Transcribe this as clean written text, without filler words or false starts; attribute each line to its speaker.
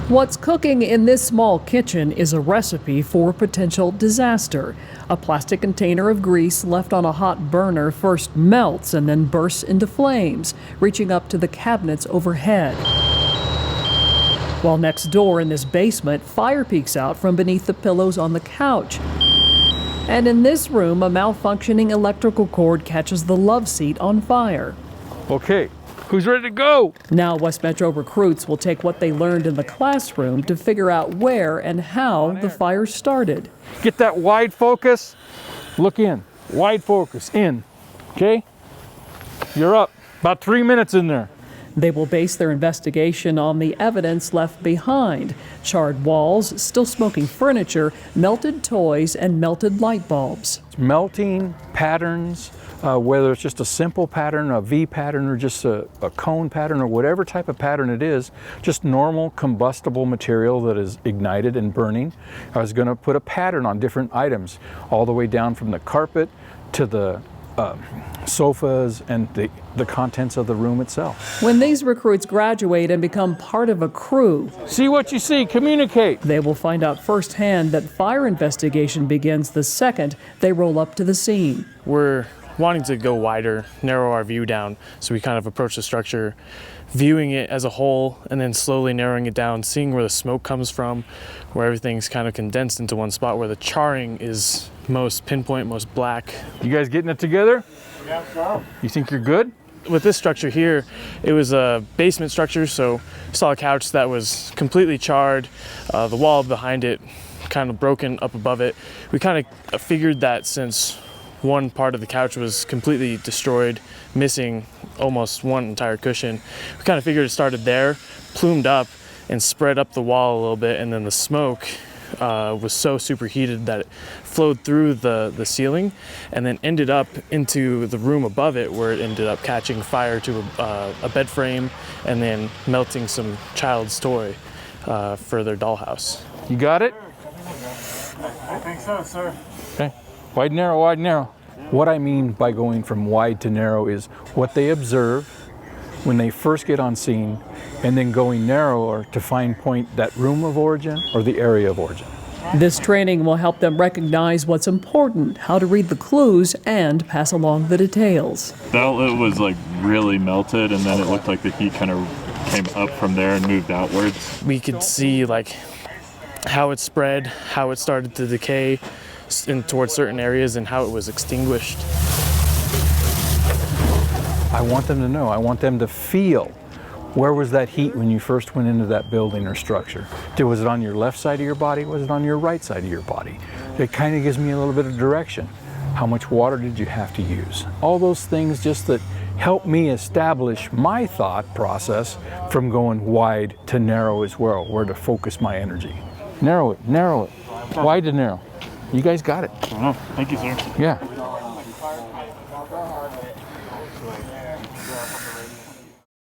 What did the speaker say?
Speaker 1: What's cooking in this small kitchen is a recipe for potential disaster. A plastic container of grease left on a hot burner first melts and then bursts into flames, reaching up to the cabinets overhead. While next door in this basement, fire peeks out from beneath the pillows on the couch. And in this room, a malfunctioning electrical cord catches the love seat on fire.
Speaker 2: Okay, who's ready to go?
Speaker 1: Now West Metro recruits will take what they learned in the classroom to figure out where and how the fire started.
Speaker 2: Get that wide focus. Look in. Wide focus. In. Okay? You're up. About 3 minutes in there.
Speaker 1: They will base their investigation on the evidence left behind: charred walls, still smoking furniture, melted toys, and melted light bulbs.
Speaker 2: Melting patterns, whether it's just a simple pattern, a V pattern, or just a cone pattern, or whatever type of pattern it is, just normal combustible material that is ignited and burning. I was going to put a pattern on different items, all the way down from the carpet to the sofas and the contents of the room itself.
Speaker 1: When these recruits graduate and become part of a crew,
Speaker 2: see what you see, communicate.
Speaker 1: They will find out firsthand that fire investigation begins the second they roll up to the scene.
Speaker 3: We're wanting to go wider, narrow our view down, so we kind of approach the structure, viewing it as a whole, and then slowly narrowing it down, seeing where the smoke comes from, where everything's kind of condensed into one spot, where the charring is most pinpoint, most black.
Speaker 2: You guys getting it together?
Speaker 4: Yeah, so.
Speaker 2: You think you're good?
Speaker 3: With this structure here, it was a basement structure, so saw a couch that was completely charred, the wall behind it kind of broken up above it. We kind of figured that since one part of the couch was completely destroyed, missing almost one entire cushion, we kind of figured it started there, plumed up, and spread up the wall a little bit, and then the smoke was so superheated that it flowed through the ceiling and then ended up into the room above it, where it ended up catching fire to a bed frame and then melting some child's toy for their dollhouse.
Speaker 2: You got it?
Speaker 4: I think so, sir.
Speaker 2: Okay. Wide, narrow, wide, narrow. What I mean by going from wide to narrow is what they observe when they first get on scene, and then going narrower to point that room of origin or the area of origin.
Speaker 1: This training will help them recognize what's important, how to read the clues, and pass along the details.
Speaker 5: It was like really melted, and then it looked like the heat kind of came up from there and moved outwards.
Speaker 3: We could see like how it spread, how it started to decay towards certain areas, and how it was extinguished.
Speaker 2: I want them to know, I want them to feel, where was that heat when you first went into that building or structure? Was it on your left side of your body? Was it on your right side of your body? It kind of gives me a little bit of direction. How much water did you have to use? All those things just that help me establish my thought process from going wide to narrow as well, where to focus my energy. Narrow it, wide to narrow. You guys got it.
Speaker 5: Oh, thank you, sir.
Speaker 2: Yeah.